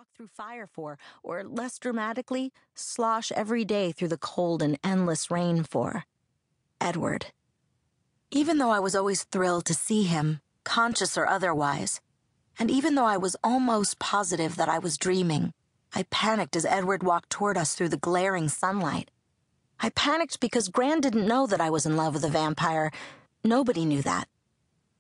walk through fire for, or less dramatically, slosh every day through the cold and endless rain for. Edward. Even though I was always thrilled to see him, conscious or otherwise, and even though I was almost positive that I was dreaming, I panicked as Edward walked toward us through the glaring sunlight. I panicked because Gran didn't know that I was in love with a vampire. Nobody knew that.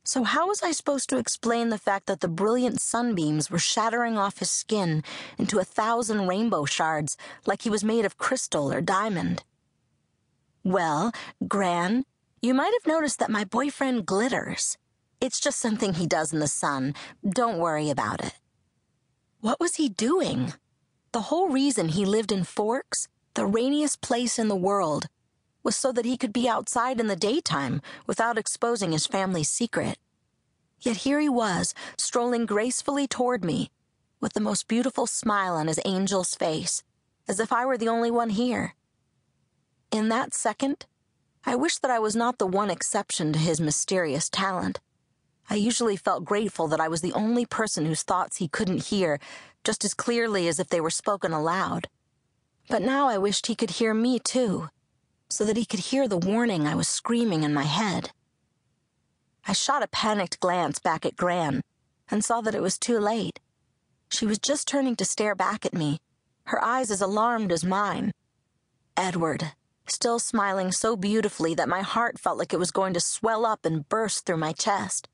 So how was I supposed to explain the fact that the brilliant sunbeams were shattering off his skin into 1,000 rainbow shards like he was made of crystal or diamond? Well, Gran, you might have noticed that my boyfriend glitters. It's just something he does in the sun. Don't worry about it. What was he doing? The whole reason he lived in Forks, the rainiest place in the world, was so that he could be outside in the daytime without exposing his family's secret. Yet here he was, strolling gracefully toward me, with the most beautiful smile on his angel's face, as if I were the only one here. In that second, I wished that I was not the one exception to his mysterious talent. I usually felt grateful that I was the only person whose thoughts he couldn't hear just as clearly as if they were spoken aloud. But now I wished he could hear me too, so that he could hear the warning I was screaming in my head. I shot a panicked glance back at Gran and saw that it was too late. She was just turning to stare back at me, her eyes as alarmed as mine. Edward, still smiling so beautifully that my heart felt like it was going to swell up and burst through my chest,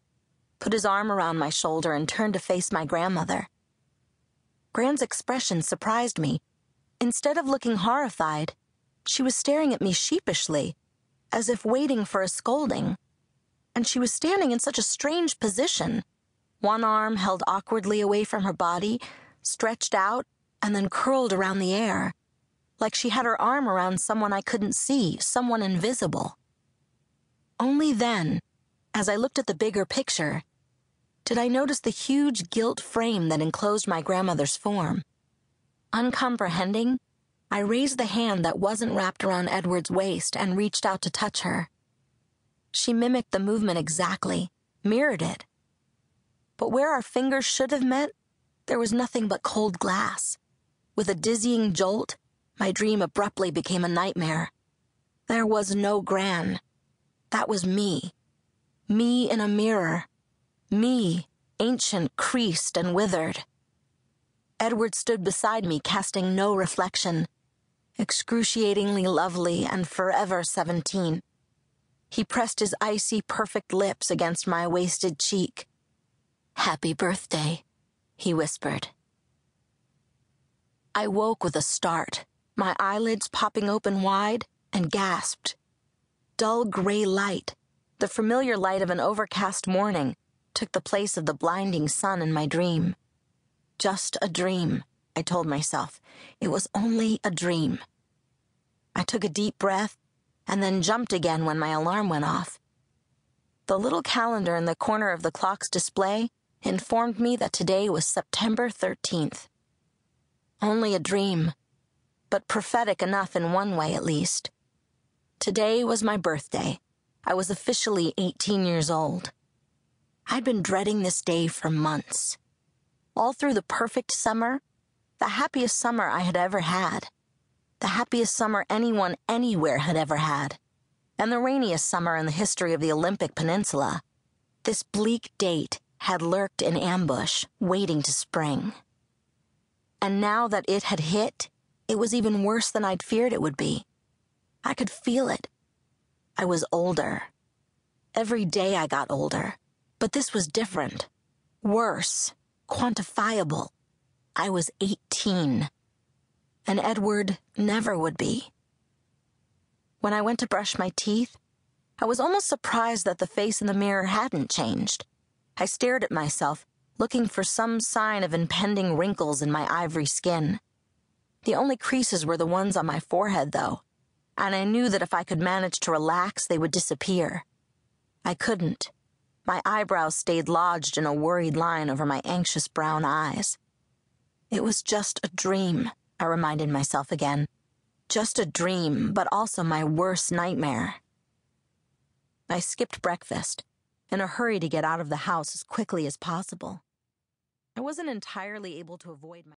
put his arm around my shoulder and turned to face my grandmother. Gran's expression surprised me. Instead of looking horrified, she was staring at me sheepishly, as if waiting for a scolding. And she was standing in such a strange position, one arm held awkwardly away from her body, stretched out, and then curled around the air, like she had her arm around someone I couldn't see, someone invisible. Only then, as I looked at the bigger picture, did I notice the huge gilt frame that enclosed my grandmother's form. Uncomprehending, I raised the hand that wasn't wrapped around Edward's waist and reached out to touch her. She mimicked the movement exactly, mirrored it. But where our fingers should have met, there was nothing but cold glass. With a dizzying jolt, my dream abruptly became a nightmare. There was no Gran. That was me. Me in a mirror. Me, ancient, creased, and withered. Edward stood beside me, casting no reflection. Excruciatingly lovely and forever 17. He pressed his icy, perfect lips against my wasted cheek. "Happy birthday," he whispered. I woke with a start, my eyelids popping open wide, and gasped. Dull gray light, the familiar light of an overcast morning, took the place of the blinding sun in my dream. Just a dream, I told myself. It was only a dream. I took a deep breath and then jumped again when my alarm went off. The little calendar in the corner of the clock's display informed me that today was September 13th. Only a dream, but prophetic enough in one way at least. Today was my birthday. I was officially 18 years old. I'd been dreading this day for months. All through the perfect summer, the happiest summer I had ever had, the happiest summer anyone anywhere had ever had, and the rainiest summer in the history of the Olympic Peninsula, this bleak date had lurked in ambush, waiting to spring. And now that it had hit, it was even worse than I'd feared it would be. I could feel it. I was older. Every day I got older, but this was different, worse. Quantifiable. I was 18. And Edward never would be. When I went to brush my teeth, I was almost surprised that the face in the mirror hadn't changed. I stared at myself, looking for some sign of impending wrinkles in my ivory skin. The only creases were the ones on my forehead, though, and I knew that if I could manage to relax, they would disappear. I couldn't. My eyebrows stayed lodged in a worried line over my anxious brown eyes. It was just a dream, I reminded myself again. Just a dream, but also my worst nightmare. I skipped breakfast, in a hurry to get out of the house as quickly as possible. I wasn't entirely able to avoid my